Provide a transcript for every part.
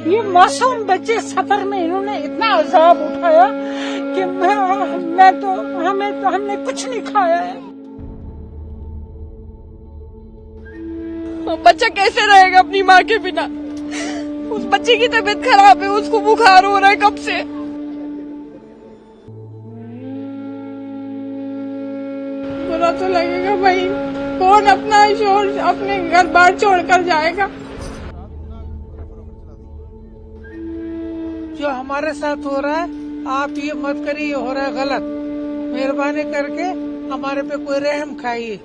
ये मासूम बच्चे सफर में इन्होंने इतना अजाब उठाया कि हमने कुछ नहीं खाया है। बच्चा कैसे रहेगा अपनी माँ के बिना? उस बच्चे की तबीयत खराब है, उसको बुखार हो रहा है कब से। बुरा तो लगेगा भाई, कौन अपना शोर अपने घर बार छोड़कर जाएगा। जो हमारे साथ हो रहा है आप ये मत करिए, हो रहा है गलत। मेहरबानी करके हमारे पे कोई रहम खाइए।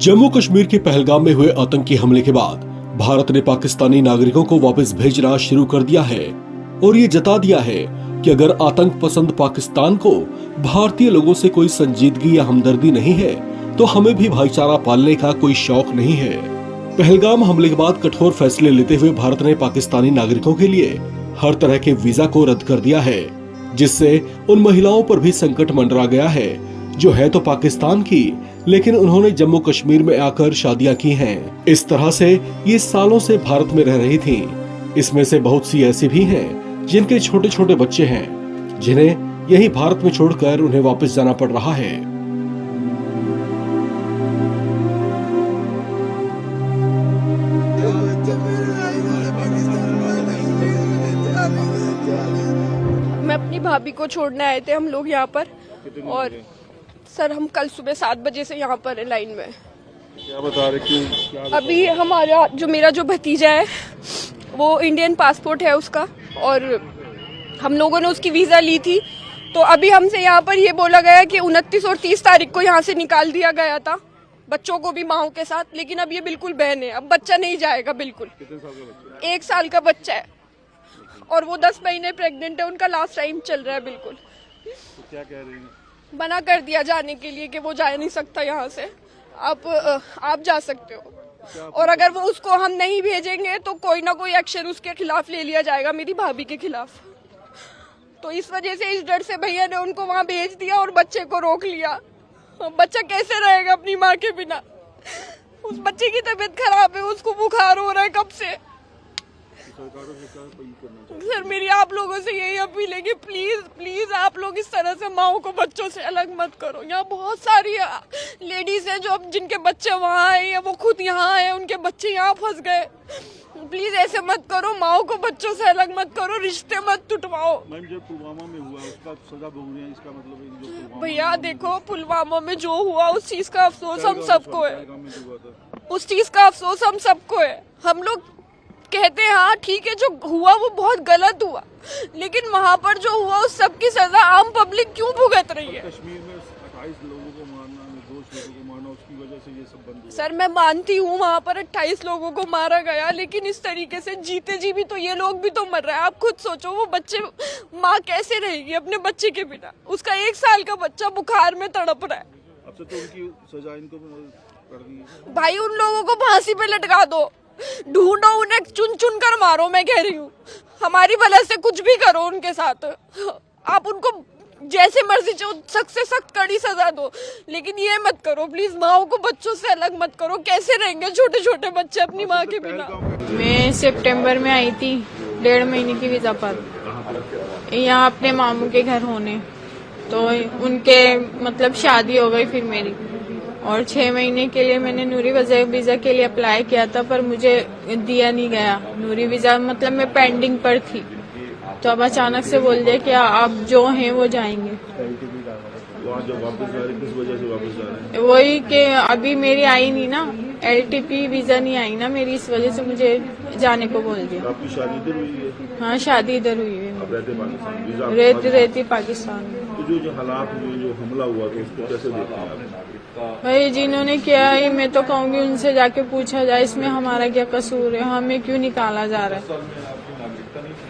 जम्मू कश्मीर के पहलगाम में हुए आतंकी हमले के बाद भारत ने पाकिस्तानी नागरिकों को वापस भेजना शुरू कर दिया है और ये जता दिया है कि अगर आतंक पसंद पाकिस्तान को भारतीय लोगों से कोई संजीदगी या हमदर्दी नहीं है तो हमें भी भाईचारा पालने का कोई शौक नहीं है। पहलगाम हमले के बाद कठोर फैसले लेते हुए भारत ने पाकिस्तानी नागरिकों के लिए हर तरह के वीजा को रद्द कर दिया है, जिससे उन महिलाओं पर भी संकट मंडरा गया है जो है तो पाकिस्तान की लेकिन उन्होंने जम्मू कश्मीर में आकर शादियां की हैं। इस तरह से ये सालों से भारत में रह रही थीं। इसमें से बहुत सी ऐसी भी हैं जिनके छोटे छोटे बच्चे हैं जिन्हें यही भारत में छोड़कर उन्हें वापस जाना पड़ रहा है। मैं अपनी भाभी को छोड़ने आए थे हम लोग यहाँ पर, और सर हम कल सुबह 7 बजे से यहाँ पर है लाइन में। क्या बता रहे, क्यों? अभी हमारा मेरा जो भतीजा है वो इंडियन पासपोर्ट है उसका, और हम लोगों ने उसकी वीजा ली थी। तो अभी हमसे यहाँ पर ये बोला गया कि 29 और 30 तारीख को यहाँ से निकाल दिया गया था बच्चों को भी माओ के साथ, लेकिन अब ये बिल्कुल बैन है, अब बच्चा नहीं जाएगा बिल्कुल। कितने साल का बच्चा? 1 साल का बच्चा है और वो 10 महीने प्रेग्नेंट है, उनका लास्ट टाइम चल रहा है बिल्कुल। तो क्या कह रही है? मना कर दिया जाने के लिए कि वो जा नहीं सकता यहाँ से, आप जा सकते हो, और अगर वो उसको हम नहीं भेजेंगे तो कोई ना कोई एक्शन उसके खिलाफ ले लिया जाएगा, मेरी भाभी के खिलाफ। तो इस वजह से, इस डर से भैया ने उनको वहाँ भेज दिया और बच्चे को रोक लिया। बच्चा कैसे रहेगा अपनी माँ के बिना? उस बच्चे की तबीयत खराब है, उसको बुखार हो रहा है कब से। सर मेरी आप लोगों से यही अपील है कि प्लीज प्लीज आप लोग इस तरह से माओ को बच्चों से अलग मत करो। यहाँ बहुत सारी लेडीज हैं जो अब जिनके बच्चे वहाँ आए या वो खुद यहाँ आए, उनके बच्चे यहाँ फंस गए। प्लीज ऐसे मत करो, माओ को बच्चों से अलग मत करो, रिश्ते मत टुटवाओ। मैम जो पुलवामा में हुआ उसका सजा भोग रहे हैं, इसका मतलब भैया देखो पुलवामा में जो हुआ उस चीज का अफसोस हम सबको है, उस चीज का अफसोस हम सबको है। हम लोग कहते हैं हाँ ठीक है जो हुआ वो बहुत गलत हुआ, लेकिन वहाँ पर जो हुआ उस सब की सजा आम पब्लिक क्यों भुगत रही है? कश्मीर में 28 लोगों को मारना, निर्दोष लोगों को मारना, उसकी वजह से ये सब बंद हुआ। सर मैं मानती हूँ वहाँ पर 28 लोगों को मारा गया, लेकिन इस तरीके से जीते जी भी तो ये लोग भी तो मर रहे हैं। आप खुद सोचो वो बच्चे, माँ कैसे रहेगी अपने बच्चे के बिना? उसका 1 साल का बच्चा बुखार में तड़प रहा है। अब से तो उनकी सजा इनको कर दी है। भाई उन लोगों को फांसी पे लटका दो, ढूंढो उन्हें, चुन चुन कर मारो। मैं कह रही हूँ हमारी वजह से कुछ भी करो उनके साथ, आप उनको जैसे मर्जी सख्त से सख्त कड़ी सजा दो, लेकिन ये मत करो प्लीज, माओ को बच्चों से अलग मत करो। कैसे रहेंगे छोटे छोटे बच्चे अपनी माँ के बिना? मैं सितंबर में आई थी 1.5 महीने की वीजा पर, यहाँ अपने मामू के घर होने, तो उनके मतलब शादी हो गई फिर मेरी, और 6 महीने के लिए मैंने नूरी वीजा के लिए अप्लाई किया था पर मुझे दिया नहीं गया नूरी वीजा, मतलब मैं पेंडिंग पर थी। तो अब अचानक से बोल दिया कि आप जो हैं वो जाएंगे। जो वापस जा रहे, किस वजह से वापस जा रहे हैं? वही कि अभी मेरी आई नहीं ना, LTP वीजा नहीं आई ना मेरी, इस वजह से मुझे जाने को बोल दिया। आपकी शादी इधर हुई है? हाँ शादी इधर हुई है। अब रहते पाकिस्तान? वीजा रहती पाकिस्तान में। तो जो हालात हुए, जो हमला हुआ तो उसको कैसे देखते हैं आप? भाई जिन्होंने किया है मैं तो कहूँगी उनसे जाके पूछा जाए इसमें हमारा क्या कसूर है, हमें क्यों निकाला जा रहा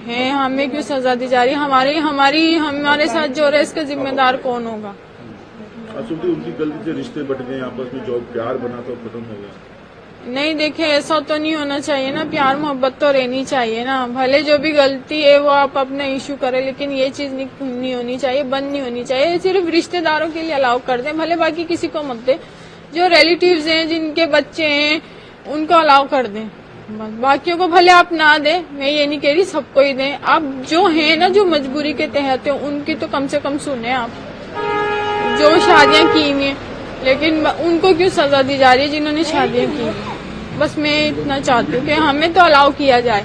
है, हमें क्यों सजा दी जा रही है, हमारे साथ जो रहा है इसका जिम्मेदार कौन होगा? उनकी गलती से रिश्ते बट गए आपस में, जो प्यार बना तो खत्म हो गया। नहीं देखे, ऐसा तो नहीं होना चाहिए ना, प्यार मोहब्बत तो रहनी चाहिए ना। भले जो भी गलती है वो आप अपना इशू करें, लेकिन ये चीज नहीं होनी चाहिए, बंद नहीं होनी चाहिए। सिर्फ रिश्तेदारों के लिए अलाउ कर दें, भले बाकी किसी को मत दें। जो रिलेटिव्स हैं, जिनके बच्चे हैं, उनको अलाउ कर दें, बाकियों को भले आप ना दें। मैं ये नहीं कह रही सबको ही दें, आप जो है ना, जो मजबूरी के तहत है, उनकी तो कम से कम सुने आप। जो शादियां की हुई हैं, लेकिन उनको क्यों सजा दी जा रही है जिन्होंने शादियां की? बस मैं इतना चाहती हूँ कि हमें तो अलाउ किया जाए।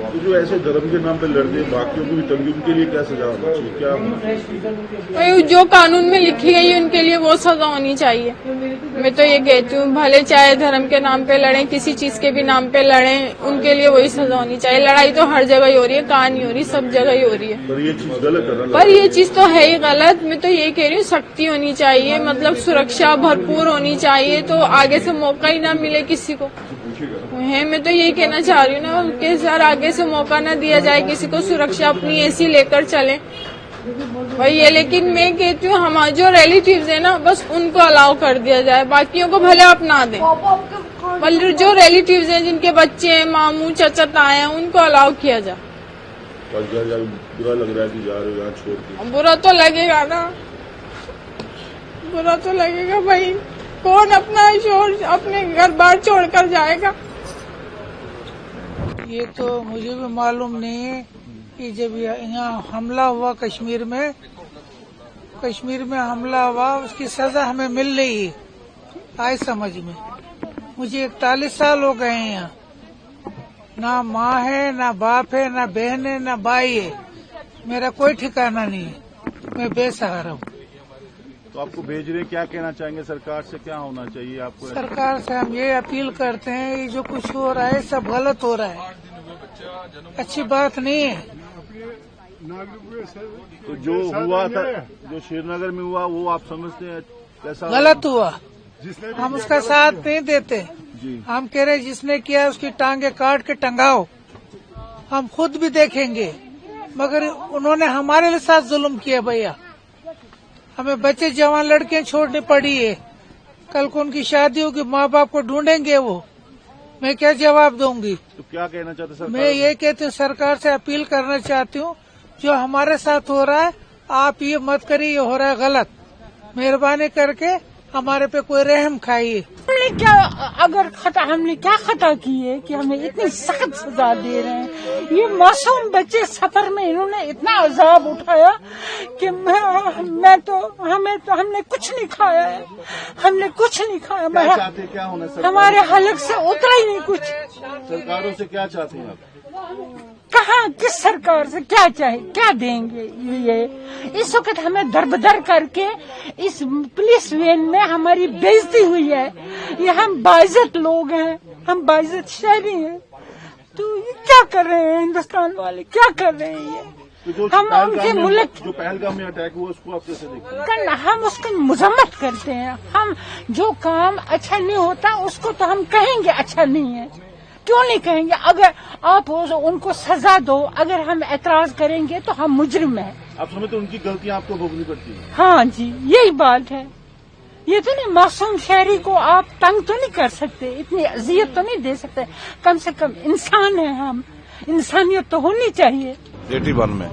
तो जो ऐसे धर्म के नाम पे लड़ते हैं, बाकियों को भी तंगी, उनके लिए क्या सजा होनी चाहिए, क्या होना? जो कानून में लिखी गई है उनके लिए वो सजा होनी चाहिए। मैं तो ये कहती हूँ, भले चाहे धर्म के नाम पे लड़े, किसी चीज के भी नाम पे लड़े, उनके लिए वही सजा होनी चाहिए। लड़ाई तो हर जगह ही हो रही है, कहाँ नहीं हो रही, सब जगह ही हो रही है। पर ये चीज गलत है ना? पर ये चीज तो है ही गलत। मैं तो ये कह रही हूँ, सख्ती होनी चाहिए, मतलब सुरक्षा भरपूर होनी चाहिए, तो आगे से मौका ही ना मिले किसी को है। मैं तो यही कहना चाह रही हूँ ना कि सर, आगे से मौका ना दिया जाए किसी को, सुरक्षा अपनी ऐसी लेकर चले वही है। लेकिन मैं कहती हूँ, हमारे जो रिलेटिव्स है ना, बस उनको अलाउ कर दिया जाए, बाकियों को भले आप ना दें। भले जो रिलेटिव्स हैं, जिनके बच्चे हैं, मामू चाचा ताए हैं, उनको अलाउ किया जाए। बुरा लग रहा है कि जा रहे हो यहाँ छोड़ के? बुरा तो लगेगा ना, बुरा तो लगेगा भाई। कौन अपना शोर अपने घर बार छोड़कर जाएगा? ये तो मुझे भी मालूम नहीं है कि जब यहाँ हमला हुआ कश्मीर में हमला हुआ, उसकी सजा हमें मिल रही है। आए समझ में, मुझे 41 साल हो गए हैं यहाँ। ना माँ है, ना बाप है, ना बहन है, ना भाई है। मेरा कोई ठिकाना नहीं है, मैं बेसहारा हूँ। तो आपको भेज रहे, क्या कहना चाहेंगे सरकार से, क्या होना चाहिए आपको? सरकार से हम ये अपील करते हैं, ये जो कुछ हो रहा है सब गलत हो रहा है, अच्छी बात नहीं है। तो जो हुआ था, जो श्रीनगर में हुआ, वो आप समझते हैं कैसा? गलत हुआ, हम उसका साथ नहीं देते। हम कह रहे जिसने किया उसकी टांगे काट के टंगाओ, हम खुद भी देखेंगे। मगर उन्होंने हमारे साथ जुल्म किया भैया। हमें बच्चे जवान लड़कियां छोड़नी पड़ी है। कल को उनकी शादी होगी, माँ बाप को ढूंढेंगे वो, मैं क्या जवाब दूंगी? तो क्या कहना चाहते सर? मैं ये कहती हूँ, सरकार से अपील करना चाहती हूँ, जो हमारे साथ हो रहा है आप ये मत करिए, ये हो रहा है गलत। मेहरबानी करके हमारे पे कोई रहम खाइए। हमने क्या, अगर खता, हमने क्या खता की है कि हमें इतनी सख्त सजा दे रहे हैं? ये मासूम बच्चे सफर में इन्होंने इतना अजाब उठाया कि हमने कुछ नहीं खाया है, हमने कुछ नहीं खाया। क्या चाहते हैं, क्या होना सर? हमारे हलक से उतरा ही नहीं कुछ। सरकारों से क्या चाहते हैं आप? कहाँ, किस सरकार से क्या चाहे, क्या देंगे? ये इस वक्त हमें दरबदर करके इस पुलिस वैन में हमारी बेइज्जती हुई है। ये हम बाइज्जत लोग हैं, हम बाइज्जत शहरी हैं, तो ये क्या कर रहे हैं हिंदुस्तान वाले, क्या कर रहे हैं ये? तो हम उनके मुल्क, जो पहलगाम में अटैक हुआ, उसको आप कैसे देखते हैं? हम उसकी मजम्मत करते हैं। हम जो काम अच्छा नहीं होता उसको तो हम कहेंगे अच्छा नहीं है, क्यों नहीं कहेंगे? अगर आप उनको सजा दो, अगर हम एतराज करेंगे तो हम मुजरिम हैं। आप समझते उनकी गलतियां आपको भोगनी पड़ती है? हाँ जी, यही बात है। ये तो नहीं, मासूम शहरी को आप तंग तो नहीं कर सकते, इतनी अजियत तो नहीं दे सकते। कम से कम इंसान है हम, इंसानियत तो होनी चाहिए। 81 में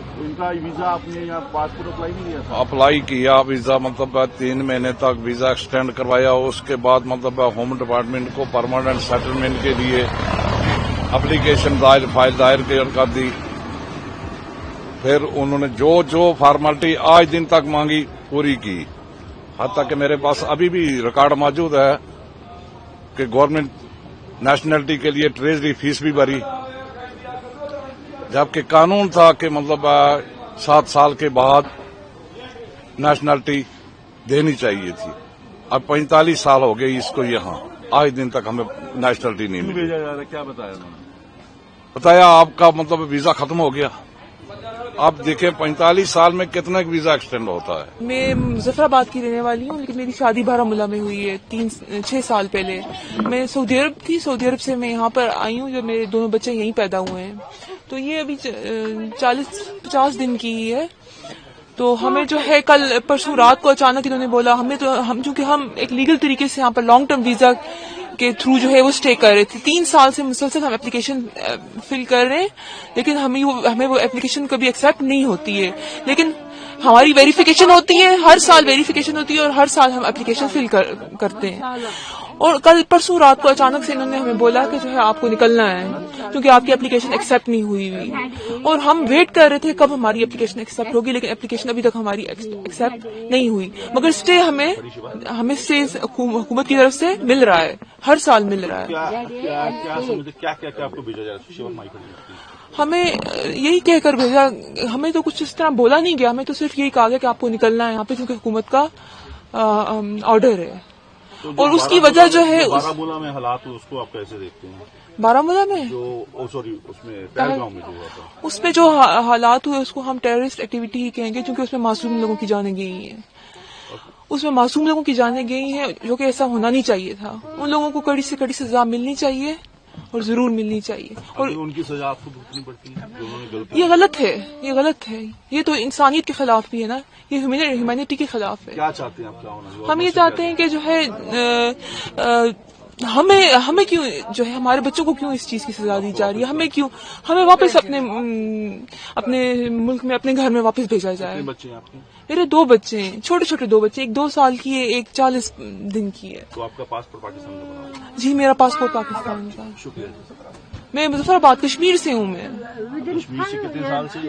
तो इनका वीजा आपने यहाँ पासपोर्ट अप्लाई नहीं किया था? अप्लाई किया वीजा, मतलब 3 महीने तक वीजा एक्सटेंड करवाया। उसके बाद मतलब होम डिपार्टमेंट को परमानेंट सेटलमेंट के लिए एप्लीकेशन फाइल दायर कर दी। फिर उन्होंने जो फॉर्मेलिटी आज दिन तक मांगी पूरी की। हत्ता कि मेरे पास अभी भी रिकॉर्ड मौजूद है कि गवर्नमेंट नेशनलिटी के लिए ट्रेजरी फीस भी भरी, जबकि कानून था कि मतलब 7 साल के बाद नेशनलिटी देनी चाहिए थी। अब 45 साल हो गए इसको, यहाँ आज दिन तक हमें नेशनलिटी नहीं मिली। भेजा जा रहा है, क्या बताया उन्होंने? बताया आपका मतलब वीजा खत्म हो गया। आप देखें 45 साल में कितना वीजा एक्सटेंड होता है। मैं मुजफ्फराबाद की रहने वाली हूँ, लेकिन मेरी शादी बारामूला में हुई है 6 साल पहले। मैं सऊदी अरब थी, सऊदी अरब से मैं यहाँ पर आई हूँ, जो मेरे दोनों बच्चे यहीं पैदा हुए हैं। तो ये अभी 40-50 दिन की ही है। तो हमें जो है कल परसों रात को अचानक इन्होंने बोला, हम चूंकि हम एक लीगल तरीके से यहाँ पर लॉन्ग टर्म वीजा के थ्रू जो है वो स्टे कर रहे थे। 3 साल से मुसलसल हम एप्लीकेशन फिल कर रहे हैं, लेकिन हमें वो एप्लीकेशन कभी एक्सेप्ट नहीं होती है। लेकिन हमारी वेरिफिकेशन होती है, हर साल वेरिफिकेशन होती है और हर साल हम एप्लीकेशन फिल करते हैं। और कल परसों रात को अचानक से इन्होंने हमें बोला कि जो है आपको निकलना है क्योंकि आपकी एप्लीकेशन एक्सेप्ट नहीं हुई। और हम वेट कर रहे थे कब हमारी एप्लीकेशन एक्सेप्ट होगी, लेकिन एप्लीकेशन अभी तक हमारी एक्सेप्ट नहीं हुई। मगर स्टे हमें स्टे हुकूमत की तरफ से मिल रहा है, हर साल मिल रहा है। क्या आपको भेजा जा रहा है? हमें यही कहकर भेजा, हमें तो कुछ इस तरह बोला नहीं गया, हमें तो सिर्फ यही कहा गया कि आपको निकलना है यहाँ पे क्योंकि हुकूमत का ऑर्डर है। तो और उसकी वजह जो है बारामूला में हालात उसको आप कैसे देखते हैं? बारामूला में उसमें पहलगाम में जो हुआ था, उसमें जो हालात हुए उसको हम टेररिस्ट एक्टिविटी ही कहेंगे क्योंकि उसमें मासूम लोगों की जानें गई हैं। उसमें मासूम लोगों की जानें गई हैं जो कि ऐसा होना नहीं चाहिए था। उन लोगों को कड़ी से कड़ी सजा मिलनी चाहिए और जरूर मिलनी चाहिए। और उनकी सजा आपको भुगतनी पड़ती है। ये गलत है, ये गलत है। ये तो इंसानियत के खिलाफ भी है ना, ये ह्यूमैनिटी के खिलाफ है। क्या चाहते हैं आप, क्या होना? हम ये चाहते हैं कि जो है हमें क्यों जो है हमारे बच्चों को क्यों इस चीज की सजा दी जा रही है? हमें वापस अपने मुल्क में, अपने घर में वापस भेजा जाए। कितने बच्चे हैं आपके? मेरे 2 बच्चे हैं, छोटे छोटे 2 बच्चे, एक 2 साल की है, एक 40 दिन की है। तो आपका पासपोर्ट पाकिस्तान का बना हुआ है? जी, मेरा पासपोर्ट पाकिस्तान का। शुक्रिया। मैं मुजफ्फराबाद कश्मीर से हूँ। मैं कश्मीर से कितने साल से?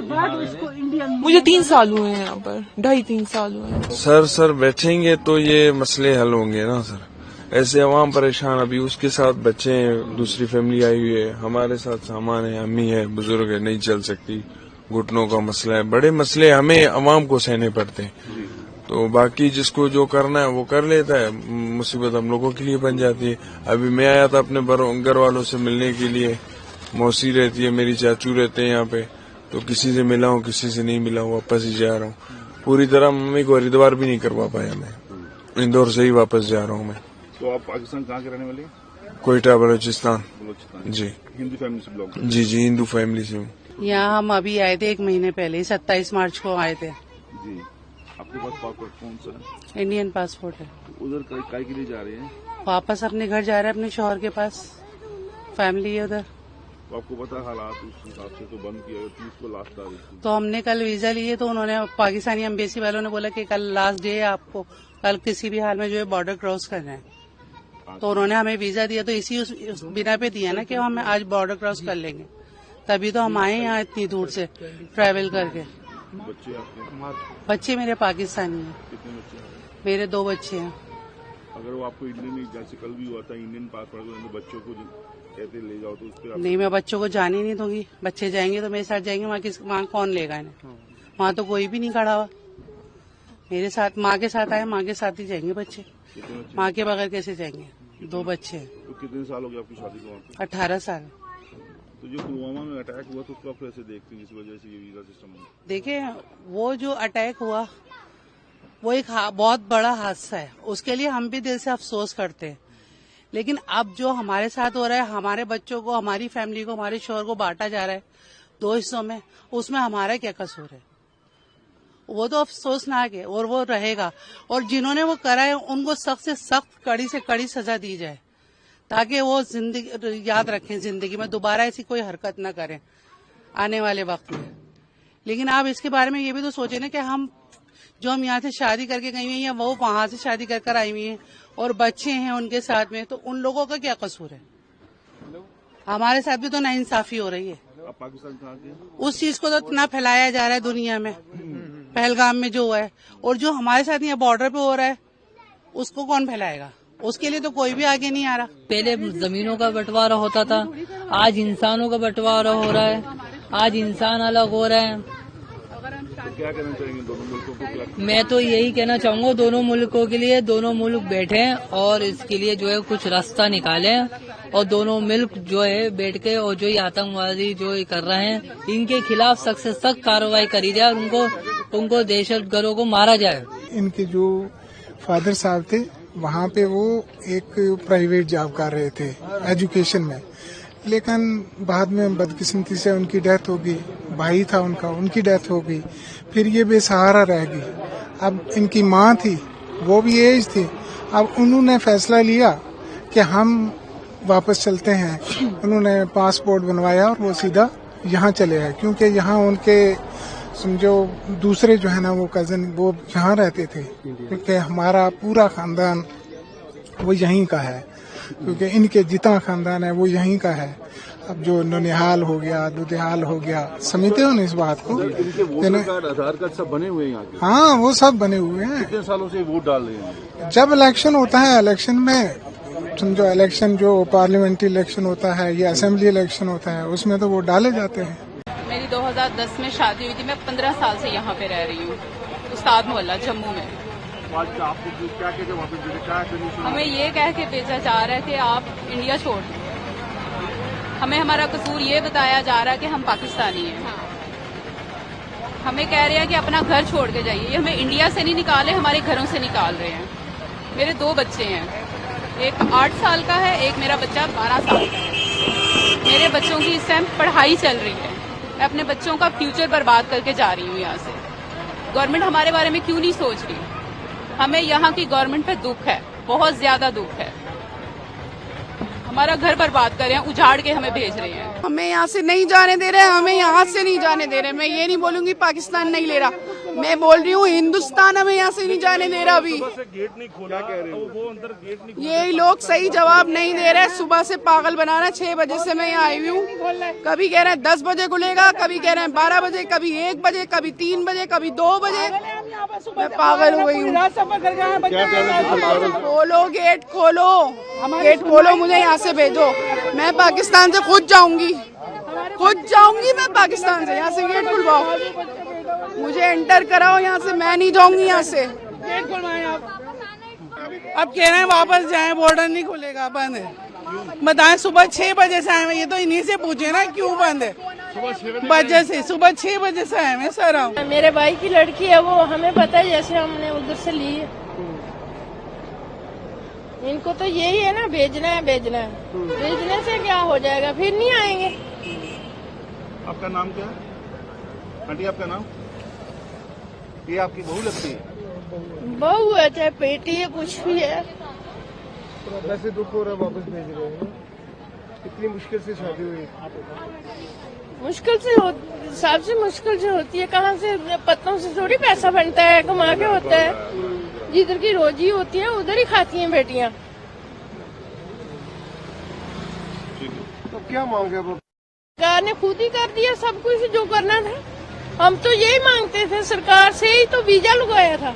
मुझे 3 साल हुए हैं यहाँ पर, 2.5-3 साल हुए हैं। सर बैठेंगे तो ये मसले हल होंगे ना सर। ऐसे अवाम परेशान, अभी उसके साथ बच्चे हैं, दूसरी फैमिली आई हुई है, हमारे साथ सामान है, अम्मी है, बुजुर्ग है, नहीं चल सकती, घुटनों का मसला है, बड़े मसले हमें अवाम को सहने पड़ते हैं। तो बाकी जिसको जो करना है वो कर लेता है, मुसीबत हम लोगों के लिए बन जाती है। अभी मैं आया था अपने घर वालों से मिलने के लिए, मौसी रहती है, मेरी चाचू रहते हैं यहाँ पे, तो किसी से मिला हूँ, किसी से नहीं मिला हूँ, वापस ही जा रहा हूँ। पूरी तरह मम्मी को हरिद्वार भी नहीं करवा पाया मैं, इंदौर से ही वापस जा रहा हूँ मैं। तो आप पाकिस्तान कहाँ के रहने वाले हैं? कोयटा, बलोचिस्तान। जी। हिंदू फैमिली से बिलोंग? जी, हिंदू फैमिली से हूँ। यहाँ हम अभी आए थे 1 महीने पहले, 27 मार्च को आए थे। जी। आपके पास पासपोर्ट कौन सा है? इंडियन पासपोर्ट है। उधर काय के लिए जा रहे हैं? वापस अपने घर जा रहे हैं, अपने शौहर के पास, फैमिली है उधर। तो आपको पता है हालात उस हिसाब से तो बंद किया, 30 को लास्ट तारीख थी। तो हमने कल वीजा लिए तो उन्होंने, पाकिस्तानी एम्बेसी वालों ने बोला कि कल लास्ट डे है, आपको कल किसी भी हाल में जो है बॉर्डर क्रॉस करना है। तो उन्होंने हमें वीजा दिया, तो इसी उस बिना पे दिया ना कि हम आज बॉर्डर क्रॉस कर लेंगे, तभी तो हम आए यहाँ इतनी दूर से ट्रैवल करके। बच्चे आपके? बच्चे मेरे पाकिस्तानी हैं। कितने बच्चे? मेरे 2 बच्चे हैं। अगर वो आपको इंडियन, जैसे कल भी हुआ था, इंडियन पासपोर्ट तो बच्चों को कहते ले जाओ, तो उस पर नहीं, मैं बच्चों को जाने नहीं दूंगी। बच्चे जाएंगे तो मेरे साथ जाएंगे, वहाँ कौन लेगा इन्हें? वहाँ तो कोई भी नहीं खड़ा हुआ। मेरे साथ, माँ के साथ आए, माँ के साथ ही जाएंगे बच्चे, माँ के बगैर कैसे जाएंगे? 2 बच्चे हैं। तो कितने साल हो गए आपकी शादी को? 18 साल। तो जो पुलवामा में अटैक हुआ तो उसको आप कैसे देखते हैं, जिस वजह से ये वीजा सिस्टम? देखिए, वो जो अटैक हुआ वो एक बहुत बड़ा हादसा है, उसके लिए हम भी दिल से अफसोस करते हैं। लेकिन अब जो हमारे साथ हो रहा है, हमारे बच्चों को, हमारी फैमिली को, हमारे शोहर को बांटा जा रहा है 2 हिस्सों में, उसमें हमारा क्या कसूर है? वो तो अफसोसनाक है और वो रहेगा। और जिन्होंने वो करा है उनको सख्त से सख्त, कड़ी से कड़ी सजा दी जाए, ताकि वो जिंदगी याद रखें, जिंदगी में दोबारा ऐसी कोई हरकत न करें आने वाले वक्त में। लेकिन आप इसके बारे में ये भी तो सोचे ना कि हम यहाँ से शादी करके गई हुई हैं या वो वहां से शादी कर आई हुई हैं और बच्चे हैं उनके साथ में, तो उन लोगों का क्या कसूर है? हमारे साथ भी तो नाइंसाफी हो रही है। आप पाकिस्तान कहाँ के? उस चीज को तो इतना फैलाया जा रहा है दुनिया में, पहलगाम में जो हुआ है, और जो हमारे साथ यहाँ बॉर्डर पे हो रहा है उसको कौन फैलाएगा? उसके लिए तो कोई भी आगे नहीं आ रहा। पहले जमीनों का बंटवारा होता था, आज इंसानों का बंटवारा हो रहा है, आज इंसान अलग हो रहे हैं। तो क्या कहना चाहेंगे दोनों मुल्कों को? मैं तो यही कहना चाहूंगा दोनों मुल्कों के लिए, दोनों मुल्क बैठें और इसके लिए जो है कुछ रास्ता निकालें, और दोनों मुल्क जो है बैठ के, और जो ये आतंकवादी जो ये कर रहे हैं इनके खिलाफ सख्त से सख्त कार्रवाई करी जाए और उनको दहशतगर्दों को मारा जाए। इनके जो फादर साहब थे वहाँ पे वो एक प्राइवेट जॉब कर रहे थे एजुकेशन में, लेकिन बाद में बदकिस्मती से उनकी डेथ हो गई। भाई था उनका, उनकी डेथ हो गई, फिर ये बेसहारा रह गई। अब इनकी माँ थी, वो भी एज थी। अब उन्होंने फैसला लिया कि हम वापस चलते हैं। उन्होंने पासपोर्ट बनवाया और वो सीधा यहाँ चले आए, क्योंकि यहाँ उनके समझो दूसरे जो है ना वो कजन वो यहाँ रहते थे, क्योंकि हमारा पूरा खानदान वो यहीं का है, क्योंकि इनके जितना खानदान है वो यहीं का है। अब जो ननिहाल हो गया, दुधिहाल हो गया, समझते हो ना इस बात को? वोटर कार्ड, आधार कार्ड सब बने हुए हैं यहाँ के? हाँ, वो सब बने हुए हैं। कितने सालों से वोट डाल रहे हैं? जब इलेक्शन होता है, इलेक्शन में समझो इलेक्शन जो पार्लियामेंट्री इलेक्शन होता है या असेंबली इलेक्शन होता है उसमें तो वोट डाले जाते हैं। मेरी 2010 में शादी हुई थी। मैं 15 साल से यहाँ पे रह रही हूँ, उस्ताद मोहल्ला जम्मू में। आपको क्या कहते हैं? हमें ये कह के भेजा जा रहा है कि आप इंडिया छोड़ दें। हमें हमारा कसूर ये बताया जा रहा है कि हम पाकिस्तानी हैं। हमें कह रहे हैं कि अपना घर छोड़ के जाइए। ये हमें इंडिया से नहीं निकाले, हमारे घरों से निकाल रहे हैं। मेरे 2 बच्चे हैं, एक 8 साल का है, एक मेरा बच्चा 12 साल का है। मेरे बच्चों की इस टाइम पढ़ाई चल रही है। मैं अपने बच्चों का फ्यूचर बर्बाद करके जा रही हूँ यहाँ से। गवर्नमेंट हमारे बारे में क्यों नहीं सोच रही? हमें यहाँ की गवर्नमेंट पे दुख है, बहुत ज्यादा दुख है। हमारा घर बर्बाद कर रहे हैं, उजाड़ के हमें भेज रहे हैं। हमें यहाँ से नहीं जाने दे रहे हैं, हमें यहाँ से नहीं जाने दे रहे। मैं ये नहीं बोलूंगी पाकिस्तान नहीं ले रहा, मैं बोल रही हूँ हिंदुस्तान हमें यहाँ से नहीं जाने दे रहा। अभी गेट नहीं खोला, कह रहे हो वो अंदर गेट नहीं, ये लोग सही जवाब नहीं दे रहे। सुबह से पागल बना रहे हैं। 6 बजे से मैं यहाँ आई हुई हूँ। कभी कह रहे हैं 10 बजे खुलेगा, कभी कह रहे हैं 12 बजे, कभी 1 बजे, कभी 3 बजे, कभी 2 बजे। मैं पागल हो गई हूँ। खोलो गेट, खोलो गेट, खोलो, मुझे यहाँ से भेजो। मैं पाकिस्तान से खुद जाऊंगी मैं पाकिस्तान से। यहाँ से गेट खुलवाओ, मुझे एंटर कराओ यहाँ से। मैं नहीं जाऊंगी यहाँ से। गेट खुलवाएं आप। अब कह रहे हैं वापस जाएं, बॉर्डर नहीं खुलेगा, बंद है। बताएं, सुबह 6 बजे से आए हैं। ये तो इन्हीं से पूछे ना क्यों बंद है। सुबह 6 बजे से आए हैं सर। हम मेरे भाई की लड़की है, वो हमें पता है, जैसे हमने उधर से ली है। इनको तो यही है ना, भेजना है। भेजने से क्या हो जाएगा, फिर नहीं आएंगे। आपका नाम क्या है आंटी? आपका नाम? ये आपकी बहू लगती है? बहू है चाहे बेटी है, कुछ भी है। वैसे दुख हो रहा है, वापस भेज रहे हैं। कितनी मुश्किल से शादी हुई? मुश्किल से सबसे मुश्किल से होती है। कहाँ से पत्तों से थोड़ी पैसा बनता है, कमा के होता है। जिधर की रोजी होती है उधर ही खाती हैं बेटियां। तो क्या मांगे वो? सरकार ने खुद ही कर दिया सब कुछ जो करना था। हम तो यही मांगते थे, सरकार से ही तो वीजा लगाया था।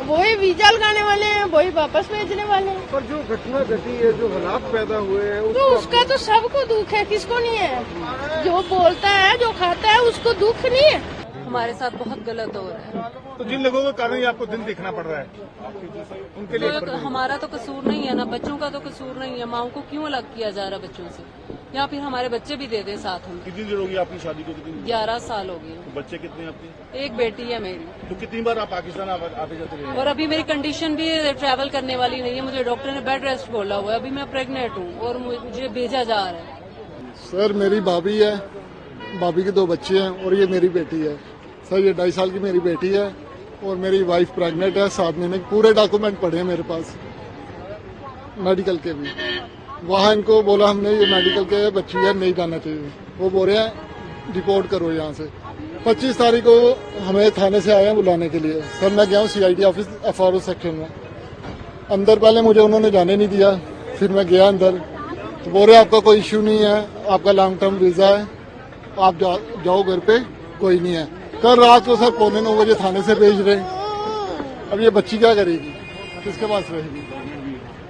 वही वीजा लगाने वाले हैं, वही वापस भेजने वाले हैं। पर जो घटना घटी है, जो हालात पैदा हुए हैं, तो उसका तो सबको दुख है, किसको नहीं है? जो बोलता है, जो खाता है, उसको दुख नहीं है। हमारे साथ बहुत गलत हो रहा है। तो जिन लोगों के कारण आपको दिन देखना पड़ रहा है, उनके लिए तो हमारा तो कसूर नहीं है ना, बच्चों का तो कसूर नहीं है। माओ को क्यों अलग किया जा रहा बच्चों से, या फिर हमारे बच्चे भी दे दे साथ हम। कितनी देर होगी आपकी शादी को? 11 साल हो गए। तो बच्चे कितने हैं आपके? एक बेटी है मेरी। तो कितनी बार आप पाकिस्तान आते जाते रहे? और अभी मेरी कंडीशन भी ट्रैवल करने वाली नहीं है। मुझे डॉक्टर ने बेड रेस्ट बोला हुआ है। अभी मैं प्रेग्नेंट हूँ और मुझे भेजा जा रहा है। सर मेरी भाभी है, भाभी के 2 बच्चे हैं और ये मेरी बेटी है। सर ये 2.5 साल की मेरी बेटी है और मेरी वाइफ प्रेग्नेंट है। 7 महीने पूरे डॉक्यूमेंट पड़े हैं मेरे पास, मेडिकल के भी। वहाँ इनको बोला हमने ये मेडिकल के बच्ची है, नहीं जाना चाहिए। वो बोल रहे हैं डिपोर्ट करो यहाँ से। 25 तारीख को हमें थाने से आए हैं बुलाने के लिए। सर मैं गया हूँ CID ऑफिस FRO सेक्शन में। अंदर पहले मुझे उन्होंने जाने नहीं दिया, फिर मैं गया अंदर तो बोल रहे आपका कोई इश्यू नहीं है, आपका लॉन्ग टर्म वीजा है, आप जाओ घर पे, कोई नहीं है। कल रात को सर 8:45 बजे थाने से भेज रहे। अब ये बच्ची क्या करेगी, किसके पास रहेगी?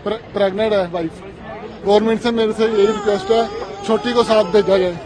प्रेग्नेंट है वाइफ। गवर्नमेंट से मेरे से यही रिक्वेस्ट है, छोटी को साथ भेजा जाए।